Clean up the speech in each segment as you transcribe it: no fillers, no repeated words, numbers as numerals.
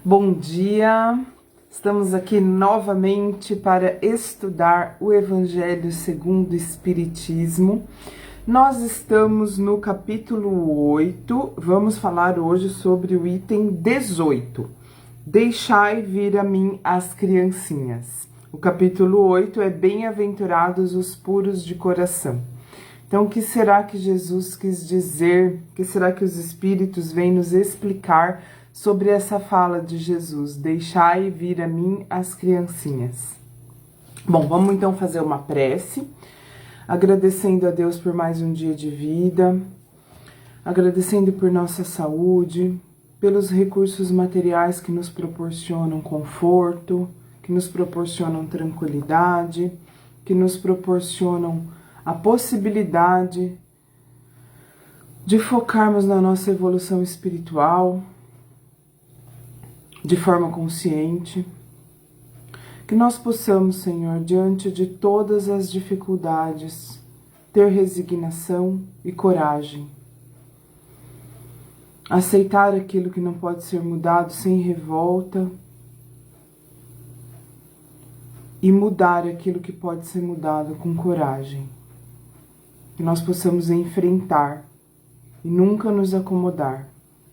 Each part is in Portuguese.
Bom dia, estamos aqui novamente para estudar o Evangelho segundo o Espiritismo. Nós estamos no capítulo 8, vamos falar hoje sobre o item 18. Deixai vir a mim as criancinhas. O capítulo 8 é Bem-aventurados os puros de coração. Então, o que será que Jesus quis dizer? O que será que os Espíritos vêm nos explicar sobre essa fala de Jesus? Deixai vir a mim as criancinhas. Bom, vamos então fazer uma prece, agradecendo a Deus por mais um dia de vida, agradecendo por nossa saúde, pelos recursos materiais que nos proporcionam conforto, que nos proporcionam tranquilidade, que nos proporcionam a possibilidade de focarmos na nossa evolução espiritual de forma consciente, que nós possamos, Senhor, diante de todas as dificuldades, ter resignação e coragem, aceitar aquilo que não pode ser mudado sem revolta e mudar aquilo que pode ser mudado com coragem. Que nós possamos enfrentar e nunca nos acomodar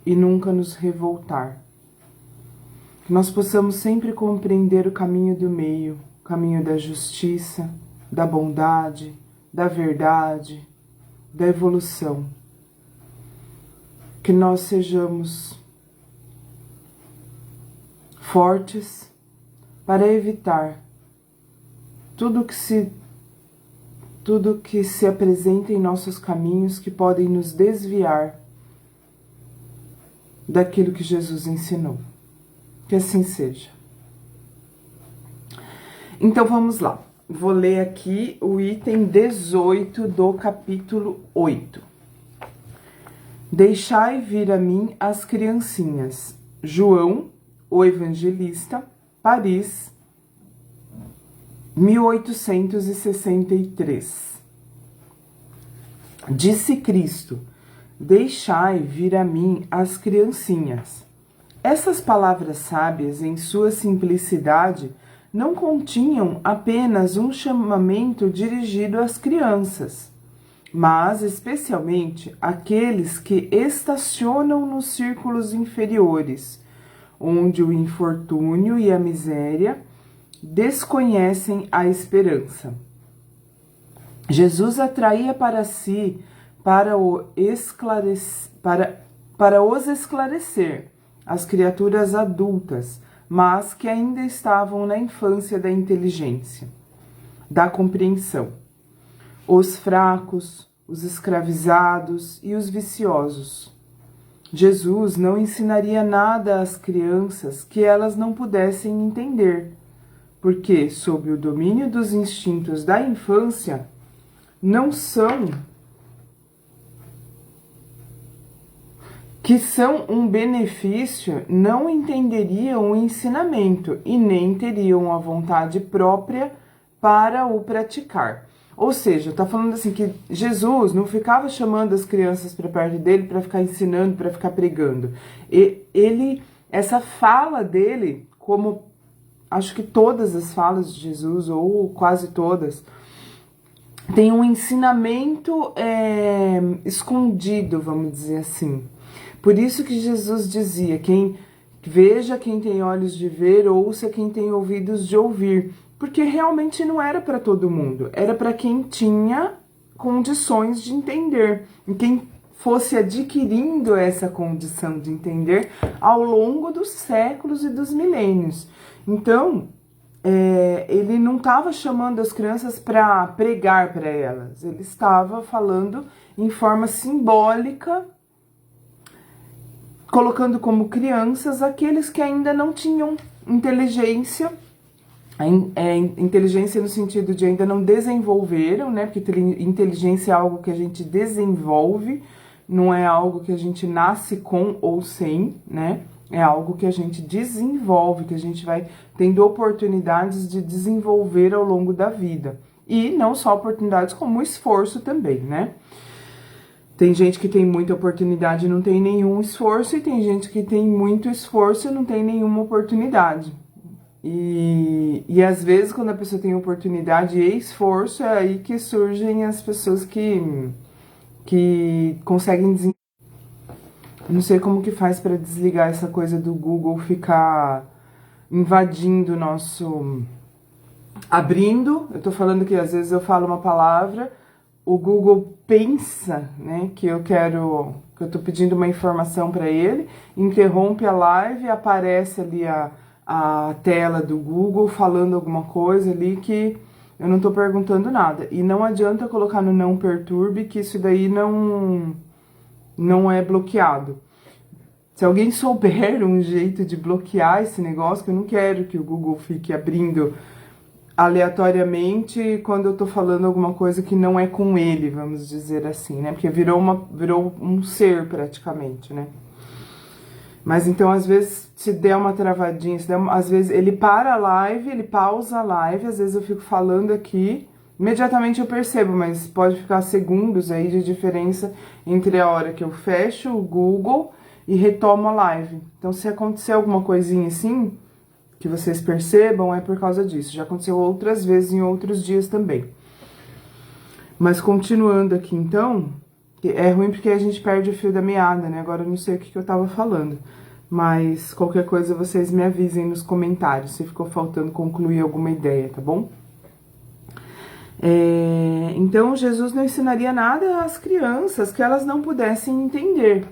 e nunca nos revoltar. Que nós possamos sempre compreender o caminho do meio, o caminho da justiça, da bondade, da verdade, da evolução. Que nós sejamos fortes para evitar tudo que se apresenta em nossos caminhos que podem nos desviar daquilo que Jesus ensinou. Que assim seja. Então vamos lá. Vou ler aqui o item 18 do capítulo 8. Deixai vir a mim as criancinhas. João, o Evangelista, Paris, 1863. Disse Cristo: deixai vir a mim as criancinhas. Essas palavras sábias, em sua simplicidade, não continham apenas um chamamento dirigido às crianças, mas especialmente àqueles que estacionam nos círculos inferiores, onde o infortúnio e a miséria desconhecem a esperança. Jesus atraía para si para os esclarecer as criaturas adultas, mas que ainda estavam na infância da inteligência, da compreensão, os fracos, os escravizados e os viciosos. Jesus não ensinaria nada às crianças que elas não pudessem entender, porque, sob o domínio dos instintos da infância, que são um benefício, não entenderiam o ensinamento e nem teriam a vontade própria para o praticar. Ou seja, está falando assim que Jesus não ficava chamando as crianças para perto dele para ficar ensinando, para ficar pregando. Essa fala dele, como acho que todas as falas de Jesus, ou quase todas, tem um ensinamento escondido, vamos dizer assim. Por isso que Jesus dizia: quem veja quem tem olhos de ver, ouça quem tem ouvidos de ouvir. Porque realmente não era para todo mundo, era para quem tinha condições de entender. E quem fosse adquirindo essa condição de entender ao longo dos séculos e dos milênios. Então, ele não estava chamando as crianças para pregar para elas, ele estava falando em forma simbólica, colocando como crianças aqueles que ainda não tinham inteligência, inteligência no sentido de ainda não desenvolveram, né? Porque inteligência é algo que a gente desenvolve, não é algo que a gente nasce com ou sem, né? É algo que a gente desenvolve, que a gente vai tendo oportunidades de desenvolver ao longo da vida. E não só oportunidades, como esforço também, né? Tem gente que tem muita oportunidade e não tem nenhum esforço, e tem gente que tem muito esforço e não tem nenhuma oportunidade. E às vezes, quando a pessoa tem oportunidade e esforço, é aí que surgem as pessoas que conseguem desenvolver. Não sei como que faz para desligar essa coisa do Google ficar invadindo o nosso... Abrindo, eu tô falando que às vezes eu falo uma palavra, o Google pensa, né, que eu tô pedindo uma informação para ele, interrompe a live, aparece ali a tela do Google falando alguma coisa ali que eu não tô perguntando nada. E não adianta colocar no não perturbe, que isso daí não é bloqueado. Se alguém souber um jeito de bloquear esse negócio, que eu não quero que o Google fique abrindo aleatoriamente quando eu tô falando alguma coisa que não é com ele, vamos dizer assim, né? Porque virou um ser praticamente, né? Mas então, às vezes, se der uma travadinha, às vezes ele para a live, ele pausa a live, às vezes eu fico falando aqui, imediatamente eu percebo, mas pode ficar segundos aí de diferença entre a hora que eu fecho o Google e retomo a live. Então, se acontecer alguma coisinha assim, que vocês percebam, é por causa disso. Já aconteceu outras vezes em outros dias também. Mas continuando aqui, então, é ruim porque a gente perde o fio da meada, né? Agora eu não sei o que eu tava falando. Mas qualquer coisa vocês me avisem nos comentários se ficou faltando concluir alguma ideia, tá bom? Então, Jesus não ensinaria nada às crianças que elas não pudessem entender.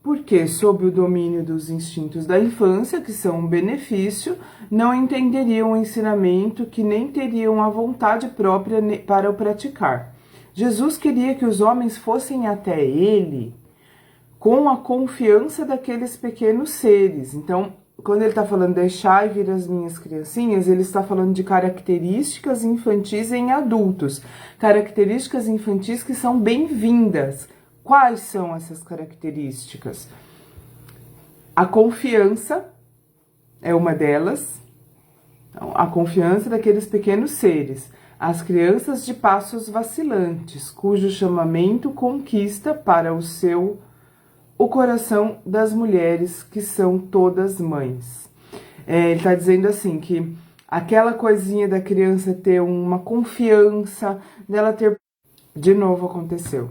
Porque, sob o domínio dos instintos da infância, que são um benefício, não entenderiam o ensinamento, que nem teriam a vontade própria para o praticar. Jesus queria que os homens fossem até ele com a confiança daqueles pequenos seres. Então, quando ele está falando deixai vir as minhas criancinhas, ele está falando de características infantis em adultos. Características infantis que são bem-vindas. Quais são essas características? A confiança é uma delas. Então, a confiança daqueles pequenos seres. As crianças de passos vacilantes, cujo chamamento conquista para o coração das mulheres que são todas mães. Ele está dizendo assim que aquela coisinha da criança ter uma confiança, dela ter... De novo aconteceu.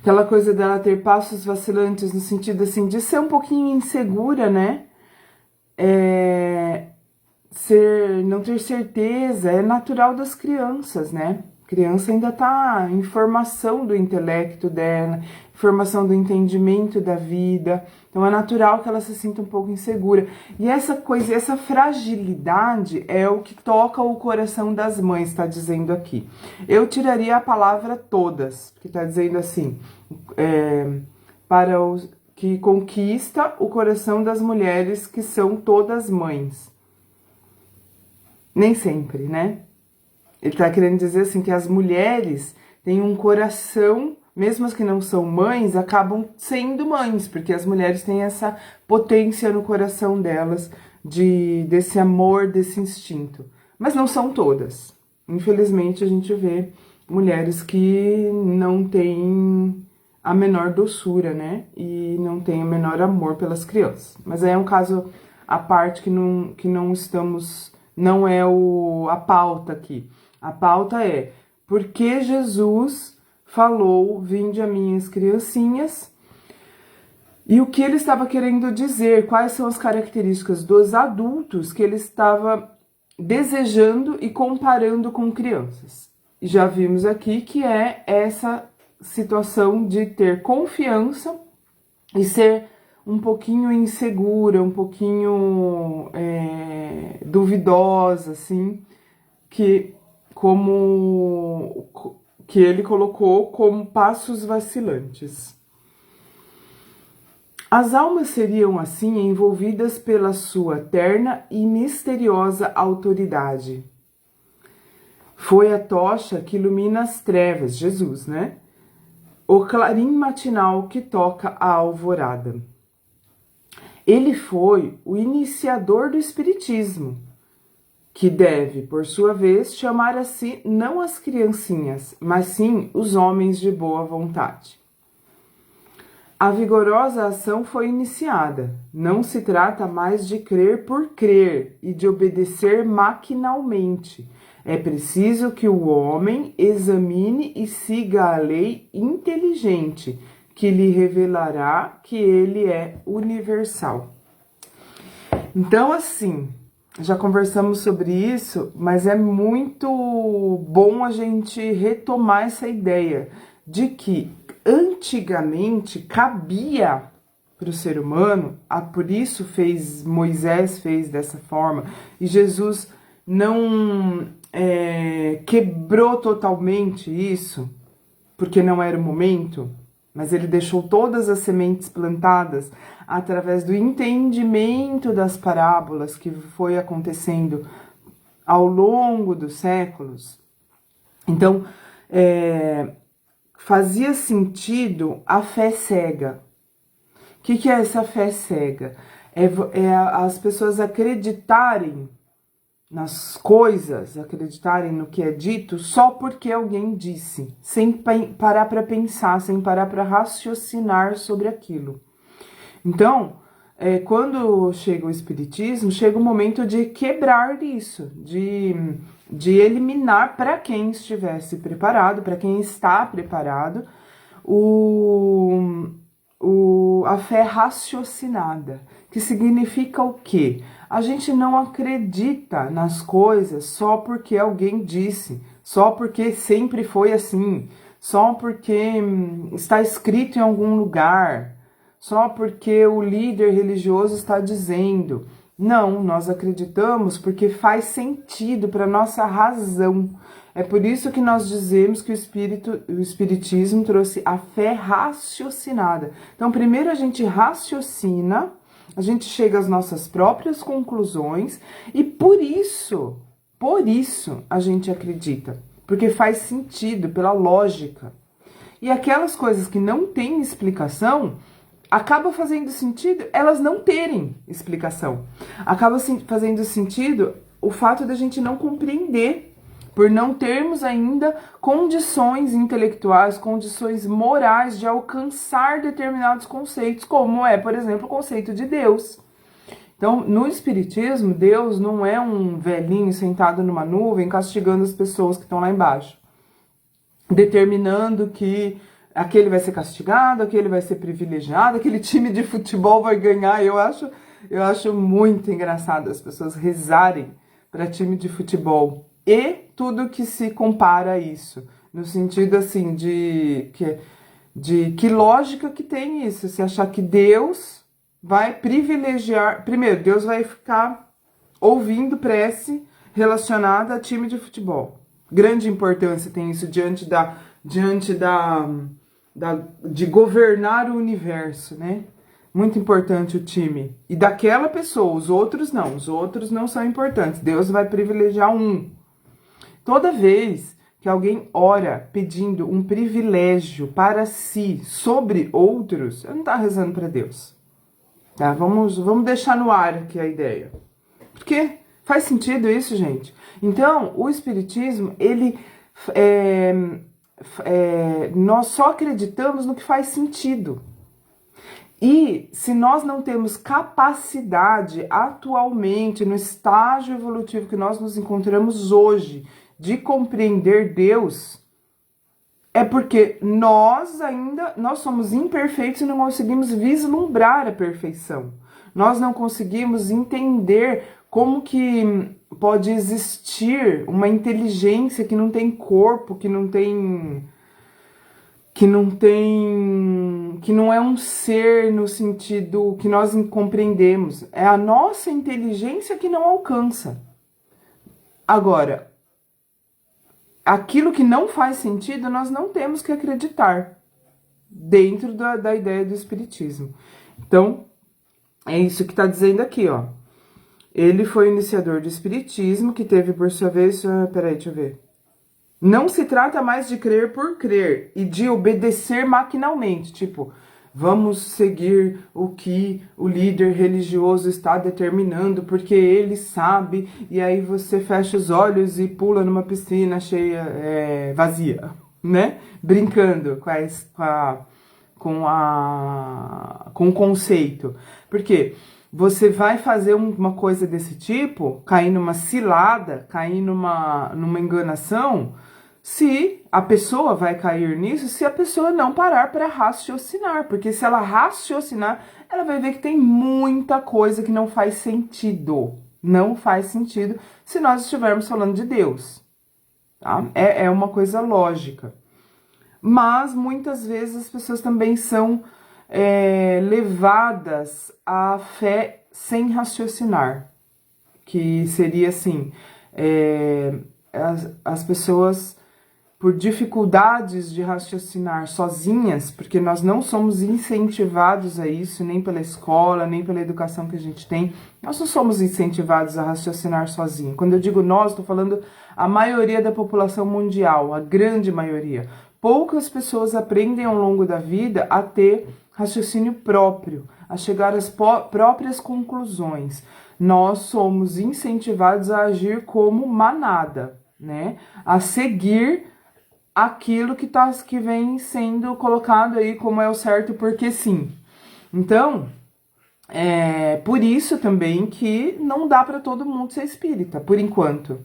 Aquela coisa dela ter passos vacilantes no sentido assim de ser um pouquinho insegura, né? Não ter certeza, é natural das crianças, né? A criança ainda tá em formação do intelecto dela, formação do entendimento da vida. Então é natural que ela se sinta um pouco insegura. E essa coisa, essa fragilidade é o que toca o coração das mães, está dizendo aqui. Eu tiraria a palavra todas, que está dizendo assim, para os que conquista o coração das mulheres que são todas mães. Nem sempre, né? Ele está querendo dizer assim que as mulheres têm um coração, mesmo as que não são mães, acabam sendo mães, porque as mulheres têm essa potência no coração delas, desse amor, desse instinto. Mas não são todas. Infelizmente, a gente vê mulheres que não têm a menor doçura, né? E não têm o menor amor pelas crianças. Mas aí é um caso à parte que não estamos... Não é a pauta aqui. A pauta é, porque Jesus falou, vinde a minhas criancinhas, e o que ele estava querendo dizer, quais são as características dos adultos que ele estava desejando e comparando com crianças. E já vimos aqui que é essa situação de ter confiança e ser um pouquinho insegura, um pouquinho duvidosa, assim, que ele colocou como passos vacilantes. As almas seriam assim envolvidas pela sua terna e misteriosa autoridade. Foi a tocha que ilumina as trevas, Jesus, né? O clarim matinal que toca a alvorada. Ele foi o iniciador do espiritismo, que deve, por sua vez, chamar a si não as criancinhas, mas sim os homens de boa vontade. A vigorosa ação foi iniciada. Não se trata mais de crer por crer e de obedecer maquinalmente. É preciso que o homem examine e siga a lei inteligente, que lhe revelará que ele é universal. Então, assim, já conversamos sobre isso, mas é muito bom a gente retomar essa ideia de que antigamente cabia para o ser humano, por isso Moisés fez dessa forma, e Jesus não quebrou totalmente isso, porque não era o momento, mas ele deixou todas as sementes plantadas através do entendimento das parábolas que foi acontecendo ao longo dos séculos. Então, fazia sentido a fé cega. O que é essa fé cega? É as pessoas acreditarem nas coisas, acreditarem no que é dito só porque alguém disse, sem parar para pensar, sem parar para raciocinar sobre aquilo. Então, quando chega o Espiritismo, chega o momento de quebrar isso, de eliminar para quem estivesse preparado, para quem está preparado, a fé raciocinada, que significa o quê? A gente não acredita nas coisas só porque alguém disse, só porque sempre foi assim, só porque está escrito em algum lugar, só porque o líder religioso está dizendo. Não, nós acreditamos porque faz sentido para nossa razão. É por isso que nós dizemos que o Espiritismo trouxe a fé raciocinada. Então, primeiro a gente raciocina, a gente chega às nossas próprias conclusões e por isso a gente acredita. Porque faz sentido, pela lógica. E aquelas coisas que não têm explicação, acaba fazendo sentido elas não terem explicação. Acaba fazendo sentido o fato da gente não compreender, por não termos ainda condições intelectuais, condições morais de alcançar determinados conceitos, como por exemplo, o conceito de Deus. Então, no Espiritismo, Deus não é um velhinho sentado numa nuvem castigando as pessoas que estão lá embaixo, determinando que aquele vai ser castigado, aquele vai ser privilegiado, aquele time de futebol vai ganhar. Eu acho muito engraçado as pessoas rezarem para time de futebol e tudo que se compara a isso, no sentido assim de que lógica que tem isso, se achar que Deus vai privilegiar, primeiro, Deus vai ficar ouvindo prece relacionada a time de futebol. Grande importância tem isso de governar o universo, né? Muito importante o time. E daquela pessoa, os outros não são importantes. Deus vai privilegiar um. Toda vez que alguém ora pedindo um privilégio para si sobre outros, não está rezando para Deus. Tá? Vamos deixar no ar aqui a ideia. Porque faz sentido isso, gente. Então, o Espiritismo, nós só acreditamos no que faz sentido. E se nós não temos capacidade atualmente, no estágio evolutivo que nós nos encontramos hoje, de compreender Deus, é porque nós somos imperfeitos e não conseguimos vislumbrar a perfeição. Nós não conseguimos entender como que pode existir uma inteligência que não tem corpo, que não é um ser no sentido que nós compreendemos. É a nossa inteligência que não alcança. Agora, aquilo que não faz sentido, nós não temos que acreditar dentro da ideia do Espiritismo. Então, é isso que está dizendo aqui, ó. Ele foi o iniciador do Espiritismo, que teve por sua vez... Peraí, deixa eu ver. Não se trata mais de crer por crer e de obedecer maquinalmente. Tipo, vamos seguir o que o líder religioso está determinando, porque ele sabe, e aí você fecha os olhos e pula numa piscina cheia, vazia, né? Brincando com o conceito. Porque você vai fazer uma coisa desse tipo, cair numa cilada, cair numa enganação, se a pessoa vai cair nisso, se a pessoa não parar para raciocinar. Porque se ela raciocinar, ela vai ver que tem muita coisa que não faz sentido. Não faz sentido se nós estivermos falando de Deus. Tá? É uma coisa lógica. Mas muitas vezes as pessoas também são levadas à fé sem raciocinar. Que seria assim, as pessoas, por dificuldades de raciocinar sozinhas, porque nós não somos incentivados a isso, nem pela escola, nem pela educação que a gente tem, nós não somos incentivados a raciocinar sozinho. Quando eu digo nós, estou falando a maioria da população mundial, a grande maioria. Poucas pessoas aprendem ao longo da vida a ter raciocínio próprio, a chegar às próprias conclusões. Nós somos incentivados a agir como manada, né? A seguir aquilo que vem sendo colocado aí como é o certo porque sim. Então, por isso também que não dá para todo mundo ser espírita, por enquanto.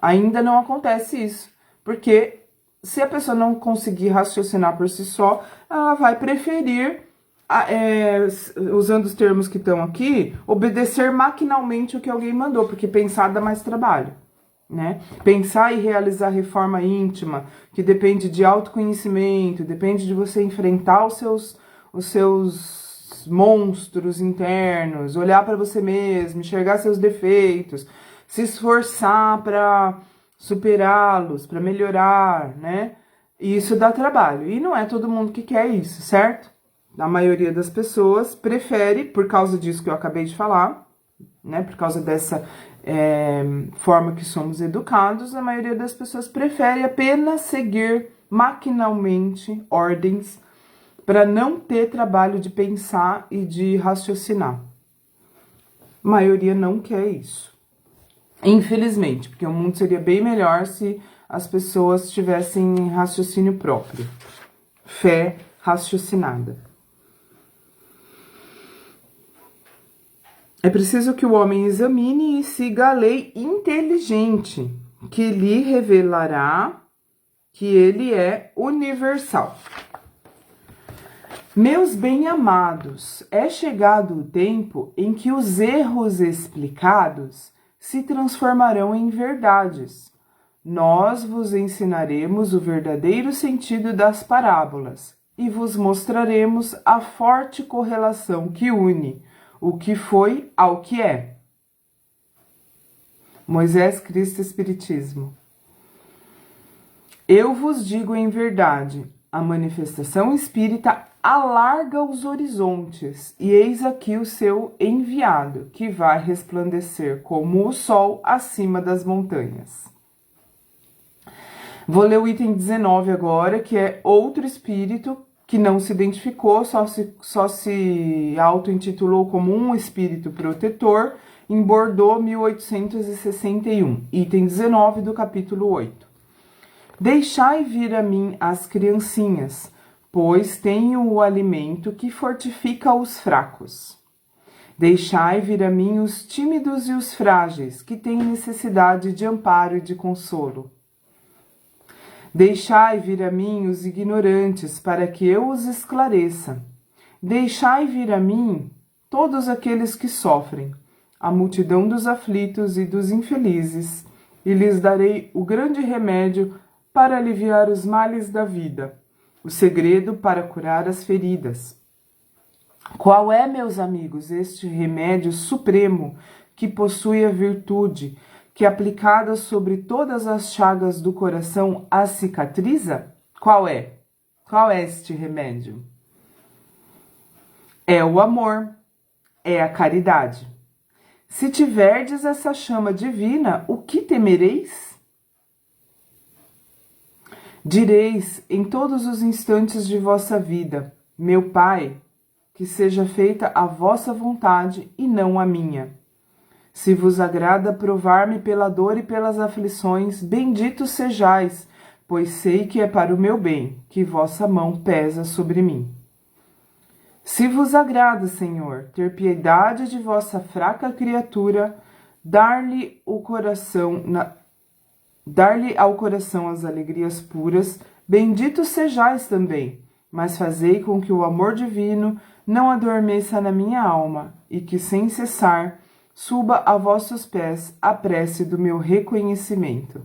Ainda não acontece isso, porque se a pessoa não conseguir raciocinar por si só, ela vai preferir, usando os termos que estão aqui, obedecer maquinalmente o que alguém mandou, porque pensar dá mais trabalho. Né? Pensar e realizar reforma íntima, que depende de autoconhecimento, depende de você enfrentar os seus monstros internos, olhar para você mesmo, enxergar seus defeitos, se esforçar para superá-los, para melhorar, né? Isso dá trabalho. E não é todo mundo que quer isso, certo? A maioria das pessoas prefere, por causa disso que eu acabei de falar, né? Por causa dessa forma que somos educados, a maioria das pessoas prefere apenas seguir maquinalmente ordens para não ter trabalho de pensar e de raciocinar. A maioria não quer isso. Infelizmente, porque o mundo seria bem melhor se as pessoas tivessem raciocínio próprio. Fé raciocinada. É preciso que o homem examine e siga a lei inteligente, que lhe revelará que ele é universal. Meus bem-amados, é chegado o tempo em que os erros explicados se transformarão em verdades. Nós vos ensinaremos o verdadeiro sentido das parábolas e vos mostraremos a forte correlação que une o que foi ao que é. Moisés, Cristo, Espiritismo. Eu vos digo em verdade, a manifestação espírita alarga os horizontes, e eis aqui o seu enviado, que vai resplandecer como o sol acima das montanhas. Vou ler o item 19 agora, que é outro espírito que não se identificou, só se auto-intitulou como um espírito protetor, em Bordeaux, 1861, item 19 do capítulo 8. Deixai vir a mim as criancinhas, pois tenho o alimento que fortifica os fracos. Deixai vir a mim os tímidos e os frágeis, que têm necessidade de amparo e de consolo. Deixai vir a mim os ignorantes, para que eu os esclareça. Deixai vir a mim todos aqueles que sofrem, a multidão dos aflitos e dos infelizes, e lhes darei o grande remédio para aliviar os males da vida, o segredo para curar as feridas. Qual é, meus amigos, este remédio supremo que possui a virtude, que aplicada sobre todas as chagas do coração as cicatriza? Qual é? Qual é este remédio? É o amor, é a caridade. Se tiverdes essa chama divina, o que temereis? Direis em todos os instantes de vossa vida: Meu Pai, que seja feita a vossa vontade e não a minha. Se vos agrada provar-me pela dor e pelas aflições, benditos sejais, pois sei que é para o meu bem que vossa mão pesa sobre mim. Se vos agrada, Senhor, ter piedade de vossa fraca criatura, dar-lhe ao coração as alegrias puras, benditos sejais também, mas fazei com que o amor divino não adormeça na minha alma, e que sem cessar suba a vossos pés a prece do meu reconhecimento.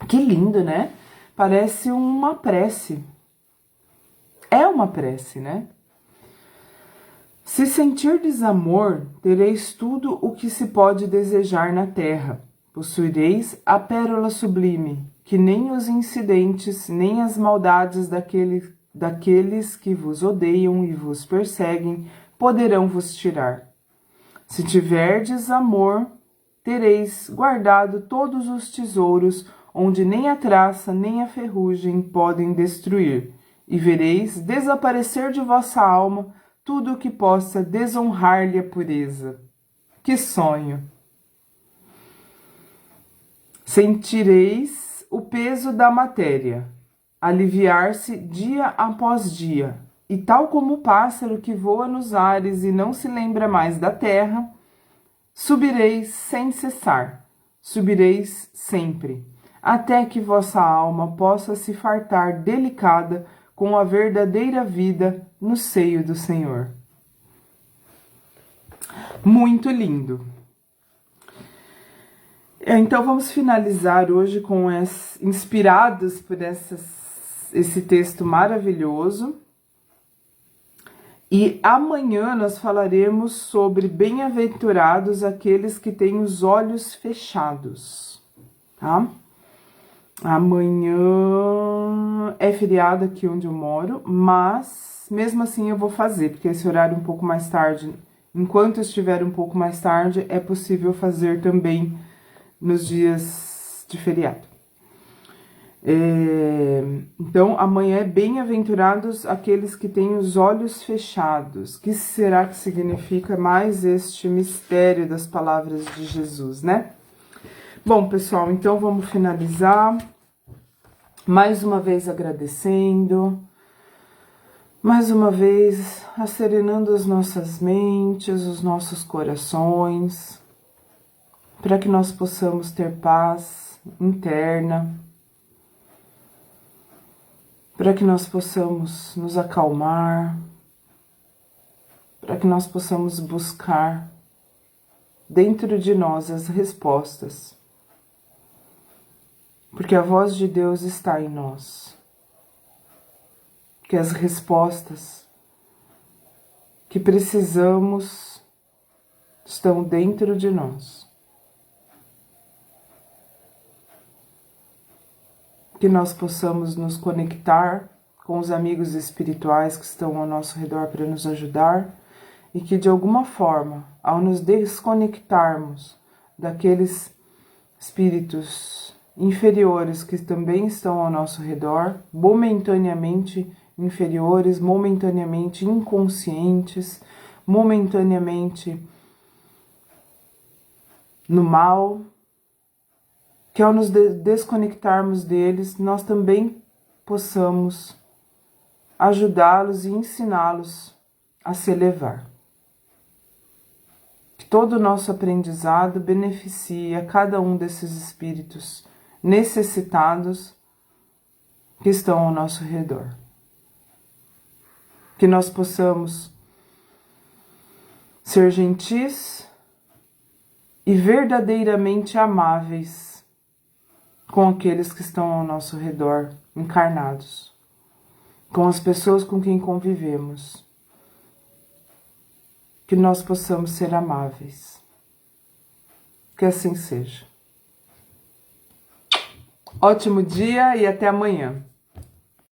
Que lindo, né? Parece uma prece. É uma prece, né? Se sentirdes amor, tereis tudo o que se pode desejar na terra. Possuireis a pérola sublime, que nem os incidentes, nem as maldades daqueles que vos odeiam e vos perseguem poderão vos tirar. Se tiverdes amor, tereis guardado todos os tesouros, onde nem a traça nem a ferrugem podem destruir, e vereis desaparecer de vossa alma tudo o que possa desonrar-lhe a pureza. Que sonho! Sentireis o peso da matéria, aliviar-se dia após dia, e tal como o pássaro que voa nos ares e não se lembra mais da terra, subireis sem cessar, subireis sempre, até que vossa alma possa se fartar delicada com a verdadeira vida no seio do Senhor. Muito lindo! Então vamos finalizar hoje inspirados por esse texto maravilhoso. E amanhã nós falaremos sobre bem-aventurados aqueles que têm os olhos fechados, tá? Amanhã é feriado aqui onde eu moro, mas mesmo assim eu vou fazer, porque esse horário um pouco mais tarde, enquanto estiver um pouco mais tarde, é possível fazer também nos dias de feriado. Então, amanhã é bem-aventurados aqueles que têm os olhos fechados. O que será que significa mais este mistério das palavras de Jesus, né? Bom, pessoal, então vamos finalizar. Mais uma vez agradecendo. Mais uma vez acerenando as nossas mentes, os nossos corações, para que nós possamos ter paz interna, para que nós possamos nos acalmar, para que nós possamos buscar dentro de nós as respostas, porque a voz de Deus está em nós, que as respostas que precisamos estão dentro de nós. Que nós possamos nos conectar com os amigos espirituais que estão ao nosso redor para nos ajudar e que, de alguma forma, ao nos desconectarmos daqueles espíritos inferiores que também estão ao nosso redor, momentaneamente inferiores, momentaneamente inconscientes, momentaneamente no mal, que ao nos desconectarmos deles, nós também possamos ajudá-los e ensiná-los a se elevar. Que todo o nosso aprendizado beneficie a cada um desses espíritos necessitados que estão ao nosso redor. Que nós possamos ser gentis e verdadeiramente amáveis com aqueles que estão ao nosso redor, encarnados, com as pessoas com quem convivemos, que nós possamos ser amáveis. Que assim seja. Ótimo dia e até amanhã.